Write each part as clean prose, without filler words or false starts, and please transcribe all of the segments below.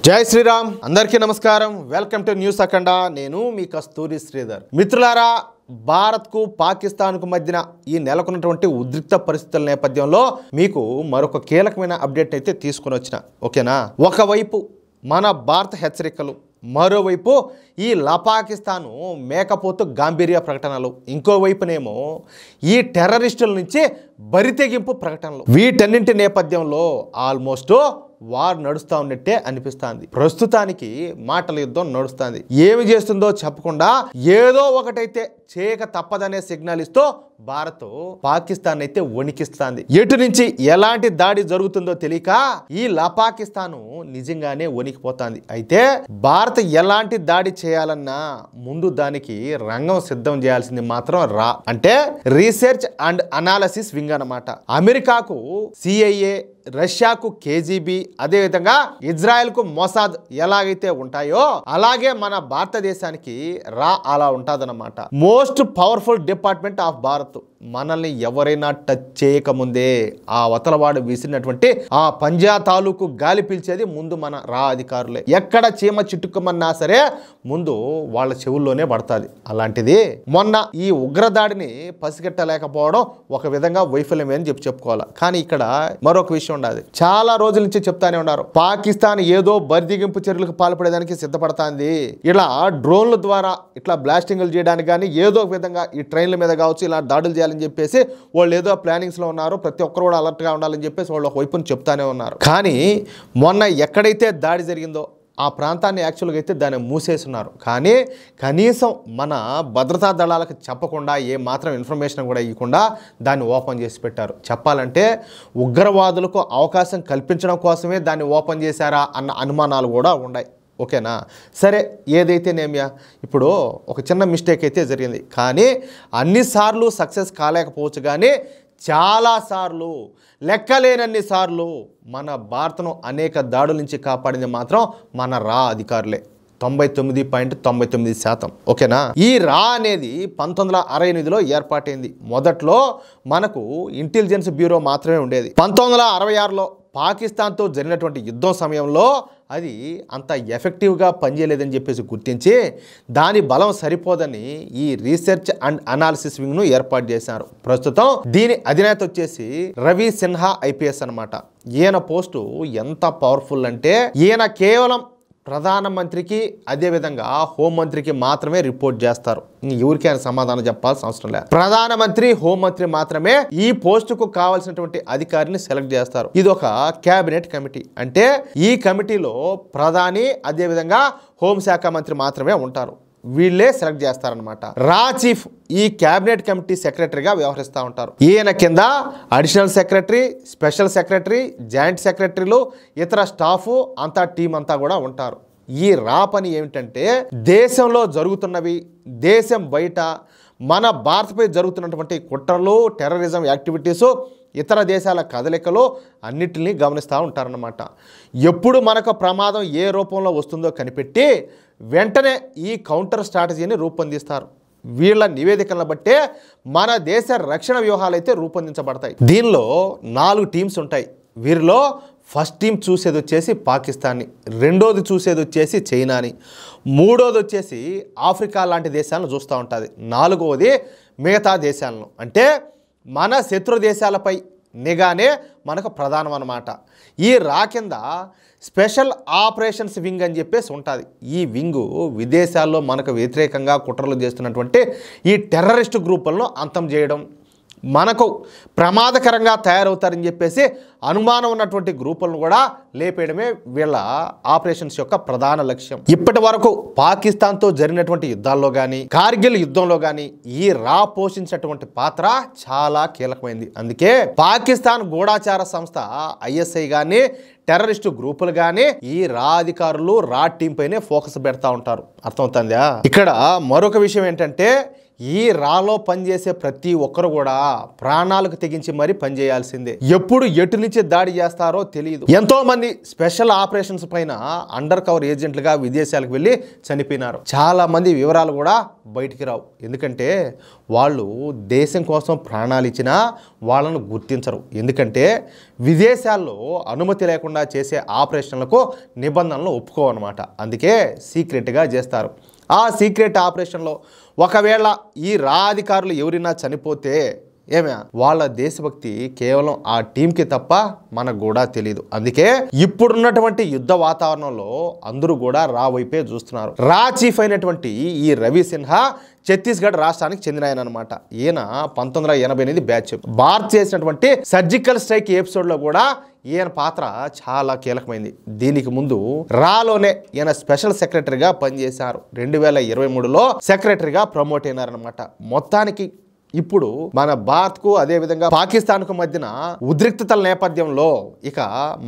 జై శ్రీరామ్ అందరికీ నమస్కారం వెల్కమ్ టు న్యూస్ అఖండ నేను మీ కస్తూరి శ్రీధర్ మిత్రులారా భారత్కు పాకిస్తాన్కు మధ్యన ఈ నెలకొన్నటువంటి ఉద్రిక్త పరిస్థితుల నేపథ్యంలో మీకు మరొక కీలకమైన అప్డేట్ అయితే తీసుకొని వచ్చిన ఓకేనా ఒకవైపు మన భారత హెచ్చరికలు మరోవైపు ఈ పాకిస్తాను మేకపోతు గాంభీర్య ప్రకటనలు ఇంకోవైపునేమో ఈ టెర్రరిస్టుల నుంచి బరితెగింపు ప్రకటనలు వీటన్నింటి నేపథ్యంలో ఆల్మోస్ట్ వార్ నడుస్తూ ఉన్నట్టే అనిపిస్తుంది ప్రస్తుతానికి మాటల యుద్ధం నడుస్తుంది ఏమి చేస్తుందో చెప్పకుండా ఏదో ఒకటైతే చేయక తప్పదనే సిగ్నల్ ఇస్తూ భారత్ పాకిస్తాన్ అయితే వణికిస్తుంది ఎటు నుంచి ఎలాంటి దాడి జరుగుతుందో తెలియక ఈ పాకిస్తాను నిజంగానే వణికిపోతుంది అయితే భారత్ ఎలాంటి దాడి చేయాలన్నా ముందు దానికి రంగం సిద్ధం చేయాల్సింది మాత్రం అంటే రీసెర్చ్ అండ్ అనాలిసిస్ వింగ్ అన్నమాట అమెరికాకు సిఐఏ రష్యాకు కేజీబీ అదేవిధంగా ఇజ్రాయెల్కు మొసాద్ ఎలాగైతే ఉంటాయో అలాగే మన భారతదేశానికి అలా ఉంటుందన్నమాట most powerful department of Bharat మనల్ని ఎవరైనా టచ్ చేయకముందే ఆ అవతలవాడు విసిరినటువంటి ఆ పంజా తాలూకు గాలి పీల్చేది ముందు మన అధికారులే ఎక్కడ చీమ చిట్టుకోమన్నా సరే ముందు వాళ్ళ చెవుల్లోనే పడుతుంది అలాంటిది మొన్న ఈ ఉగ్రదాడిని పసిగట్టలేకపోవడం ఒక విధంగా వైఫల్యమే అని చెప్పుకోవాలి కానీ ఇక్కడ మరొక విషయం ఉండాలి చాలా రోజుల నుంచి చెప్తానే ఉన్నారు పాకిస్తాన్ ఏదో బరిదిగింపు చర్యలకు పాల్పడేదానికి సిద్ధపడుతుంది ఇలా డ్రోన్ల ద్వారా ఇట్లా బ్లాస్టింగ్లు చేయడానికి కానీ ఏదో ఒక విధంగా ఈ ట్రైన్ల మీద కావచ్చు ఇలా దాడులు చేయాలని చెప్పేసి వాళ్ళు ఏదో ప్లానింగ్స్ లో ఉన్నారు ప్రతి ఒక్కరు కూడా అలర్ట్ గా ఉండాలని చెప్పేసి వాళ్ళు ఒక వైపుని చెప్తానే ఉన్నారు కానీ మొన్న ఎక్కడైతే దాడి జరిగిందో ఆ ప్రాంతాన్ని యాక్చువల్గా అయితే దాన్ని మూసేస్తున్నారు కానీ కనీసం మన భద్రతా దళాలకు చెప్పకుండా ఏ మాత్రం ఇన్ఫర్మేషన్ కూడా ఇవ్వకుండా దాన్ని ఓపెన్ చేసి పెట్టారు చెప్పాలంటే ఉగ్రవాదులకు అవకాశం కల్పించడం కోసమే దాన్ని ఓపెన్ చేశారా అన్న అనుమానాలు కూడా ఉన్నాయి ఓకేనా సరే ఏదైతేనేమియా ఇప్పుడు ఒక చిన్న మిస్టేక్ అయితే జరిగింది కానీ అన్నిసార్లు సక్సెస్ కాలేకపోవచ్చు కానీ చాలాసార్లు లెక్కలేనన్ని సార్లు మన భారత్ను అనేక దాడుల నుంచి కాపాడింది మాత్రం మన అధికారులే 99.99% ఓకేనా ఈ అనేది 1968లో ఏర్పాటైంది మొదట్లో మనకు ఇంటెలిజెన్స్ బ్యూరో మాత్రమే ఉండేది 1966లో పాకిస్తాన్తో జరిగినటువంటి యుద్ధం సమయంలో అది అంత ఎఫెక్టివ్గా పనిచేయలేదని చెప్పేసి గుర్తించి దాని బలం సరిపోదని ఈ రీసెర్చ్ అండ్ అనాలిసిస్ వింగ్ను ఏర్పాటు చేశారు ప్రస్తుతం దీని అధినేత వచ్చేసి రవి సిన్హా ఐపీఎస్ అనమాట ఈయన పోస్టు ఎంత పవర్ఫుల్ అంటే ఈయన కేవలం ప్రధానమంత్రికి అదేవిధంగా హోంమంత్రికి మాత్రమే రిపోర్ట్ చేస్తారు ఎవరికైనా సమాధానం చెప్పాల్సిన అవసరం లేదు ప్రధానమంత్రి హోంమంత్రి మాత్రమే ఈ పోస్టుకు కావాల్సినటువంటి అధికారిని సెలెక్ట్ చేస్తారు ఇది ఒక క్యాబినెట్ కమిటీ అంటే ఈ కమిటీలో ప్రధాని అదేవిధంగా హోంశాఖ మంత్రి మాత్రమే ఉంటారు వీళ్ళే సెలెక్ట్ చేస్తారనమాట చీఫ్ ఈ క్యాబినెట్ కమిటీ సెక్రటరీగా వ్యవహరిస్తూ ఉంటారు ఈయన కింద additional secretary special secretary joint సెక్రటరీలు ఇతర స్టాఫ్ అంతా టీం అంతా కూడా ఉంటారు ఈ పని ఏమిటంటే దేశంలో జరుగుతున్నవి దేశం బయట మన భారత్పై జరుగుతున్నటువంటి కుట్రలు టెర్రరిజం యాక్టివిటీసు ఇతర దేశాల కదలికలు అన్నిటిని గమనిస్తూ ఉంటారన్నమాట ఎప్పుడు మనకు ప్రమాదం ఏ రూపంలో వస్తుందో కనిపెట్టి వెంటనే ఈ కౌంటర్ స్ట్రాటజీని రూపొందిస్తారు వీళ్ళ నివేదికలను బట్టే మన దేశ రక్షణ వ్యూహాలు అయితే రూపొందించబడతాయి దీనిలో 4 టీమ్స్ ఉంటాయి వీరిలో ఫస్ట్ టీం చూసేది వచ్చేసి పాకిస్తాన్ని రెండోది చూసేది వచ్చేసి చైనాని మూడోది వచ్చేసి ఆఫ్రికా లాంటి దేశాలను చూస్తూ ఉంటుంది నాలుగవది మిగతా దేశాలను అంటే మన శత్రు దేశాలపై నిఘానే మనకు ప్రధానం అన్నమాట ఈ కింద స్పెషల్ ఆపరేషన్స్ వింగ్ అని చెప్పేసి ఉంటుంది ఈ వింగు విదేశాల్లో మనకు వ్యతిరేకంగా కుట్రలు చేస్తున్నటువంటి ఈ టెర్రరిస్ట్ గ్రూపులను అంతం చేయడం మనకు ప్రమాదకరంగా తయారవుతారని చెప్పేసి అనుమానం ఉన్నటువంటి గ్రూపులను కూడా లేపేయడమే వీళ్ళ ఆపరేషన్స్ యొక్క ప్రధాన లక్ష్యం ఇప్పటి వరకు పాకిస్తాన్తో జరిగినటువంటి యుద్ధాల్లో కానీ కార్గిల్ యుద్ధంలో కానీ ఈ పోషించినటువంటి పాత్ర చాలా కీలకమైంది అందుకే పాకిస్తాన్ గూఢాచార సంస్థ ఐఎస్ఐ కానీ టెర్రరిస్టు గ్రూపులు కానీ ఈ అధికారులు టీం పైనే ఫోకస్ పెడతా ఉంటారు అర్థమవుతుందా ఇక్కడ మరొక విషయం ఏంటంటే ఈ రాలో పనిచేసే ప్రతి ఒక్కరు కూడా ప్రాణాలకు తెగించి మరీ పనిచేయాల్సిందే. ఎప్పుడు ఎటు నుంచి దాడి చేస్తారో తెలియదు. ఎంతో మంది స్పెషల్ ఆపరేషన్స్ పైన అండర్ కవర్ ఏజెంట్లుగా విదేశాలకు వెళ్ళి చనిపోయినారు. చాలా మంది వివరాలు కూడా బయటికి రావు. ఎందుకంటే వాళ్ళు దేశం కోసం ప్రాణాలు ఇచ్చినా వాళ్ళను గుర్తించరు. ఎందుకంటే విదేశాల్లో అనుమతి లేకుండా చేసే ఆపరేషన్లకు నిబంధనలు ఒప్పుకోవన్నమాట. అందుకే సీక్రెట్గా చేస్తారు. ఆ సీక్రెట్ ఆపరేషన్లో ఒకవేళ ఈ రా అధికారులు ఎవరైనా చనిపోతే ఏమే వాళ్ళ దేశభక్తి కేవలం ఆ టీంకి తప్ప మనకు కూడా తెలియదు. అందుకే ఇప్పుడున్నటువంటి యుద్ధ వాతావరణంలో అందరూ కూడా రా వైపే చూస్తున్నారు. రా చీఫ్ అయినటువంటి ఈ రవి సిన్హా ఛత్తీస్గఢ్ రాష్ట్రానికి చెందిన ఆయన అనమాట. ఈయన 1988 బ్యాచ్. భారత్ చేసినటువంటి సర్జికల్ స్ట్రైక్ ఎపిసోడ్లో కూడా ఈయన పాత్ర చాలా కీలకమైంది. దీనికి ముందు రాలోనే ఈయన స్పెషల్ సెక్రటరీగా పనిచేశారు. 2023లో సెక్రటరీగా ప్రమోట్ అయినారనమాట. మొత్తానికి ఇప్పుడు మన భారత్కు అదేవిధంగా పాకిస్తాన్కు మధ్యన ఉద్రిక్తతల నేపథ్యంలో ఇక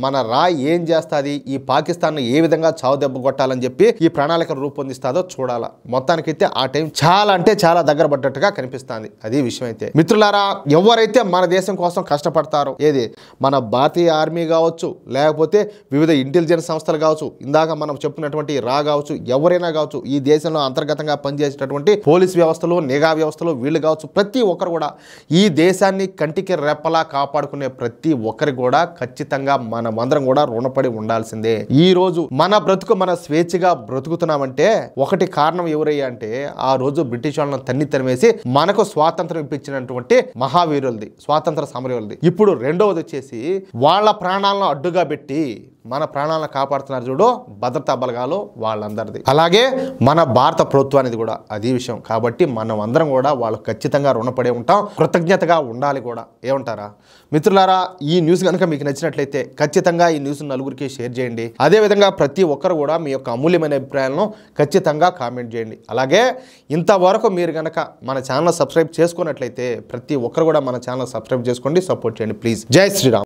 మన రా ఏం చేస్తుంది, ఈ పాకిస్తాన్ ఏ విధంగా చావు దెబ్బ కొట్టాలని చెప్పి ఈ ప్రణాళిక రూపొందిస్తాదో చూడాలా. మొత్తానికైతే ఆ టైం చాలా అంటే చాలా దగ్గర పడ్డట్టుగా కనిపిస్తుంది. అది విషయం. అయితే మిత్రులారా, ఎవరైతే మన దేశం కోసం కష్టపడతారో, ఏది మన భారతీయ ఆర్మీ కావచ్చు, లేకపోతే వివిధ ఇంటెలిజెన్స్ సంస్థలు కావచ్చు, ఇందాక మనం చెప్పుకున్నటువంటి రా కావచ్చు, ఎవరైనా కావచ్చు, ఈ దేశంలో అంతర్గతంగా పనిచేసేటటువంటి పోలీస్ వ్యవస్థలు, నిఘా వ్యవస్థలు, వీళ్ళు కావచ్చు, ప్రతి ఒక్కరు కూడా ఈ దేశాన్ని కంటికి రెప్పలా కాపాడుకునే ప్రతి ఒక్కరి కూడా ఖచ్చితంగా మనమందరం కూడా రుణపడి ఉండాల్సిందే. ఈ రోజు మన బ్రతుకు మన స్వేచ్ఛగా బ్రతుకుతున్నామంటే ఒకటి కారణం ఎవరయ్యా అంటే ఆ రోజు బ్రిటిష్ వాళ్ళని తరిమేసి మనకు స్వాతంత్రం ఇప్పించినటువంటి మహావీరులది, స్వాతంత్ర సమరయోధులది. ఇప్పుడు రెండవది వచ్చేసి వాళ్ళ ప్రాణాలను అడ్డుగా పెట్టి మన ప్రాణాలను కాపాడుతున్నారు చూడు భద్రతా బలగాలు, వాళ్ళందరిది. అలాగే మన భారత ప్రభుత్వానికి కూడా అది విషయం. కాబట్టి మనం అందరం కూడా వాళ్ళు ఖచ్చితంగా రుణపడే ఉంటాం, కృతజ్ఞతగా ఉండాలి కూడా. ఏమంటారా మిత్రులారా? ఈ న్యూస్ కనుక మీకు నచ్చినట్లయితే ఖచ్చితంగా ఈ న్యూస్ నలుగురికి షేర్ చేయండి. అదేవిధంగా ప్రతి ఒక్కరు కూడా మీ యొక్క అమూల్యమైన అభిప్రాయాలను ఖచ్చితంగా కామెంట్ చేయండి. అలాగే ఇంతవరకు మీరు కనుక మన ఛానల్ సబ్స్క్రైబ్ చేసుకున్నట్లయితే ప్రతి ఒక్కరు కూడా మన ఛానల్ సబ్స్క్రైబ్ చేసుకోండి, సపోర్ట్ చేయండి ప్లీజ్. జై శ్రీరామ్.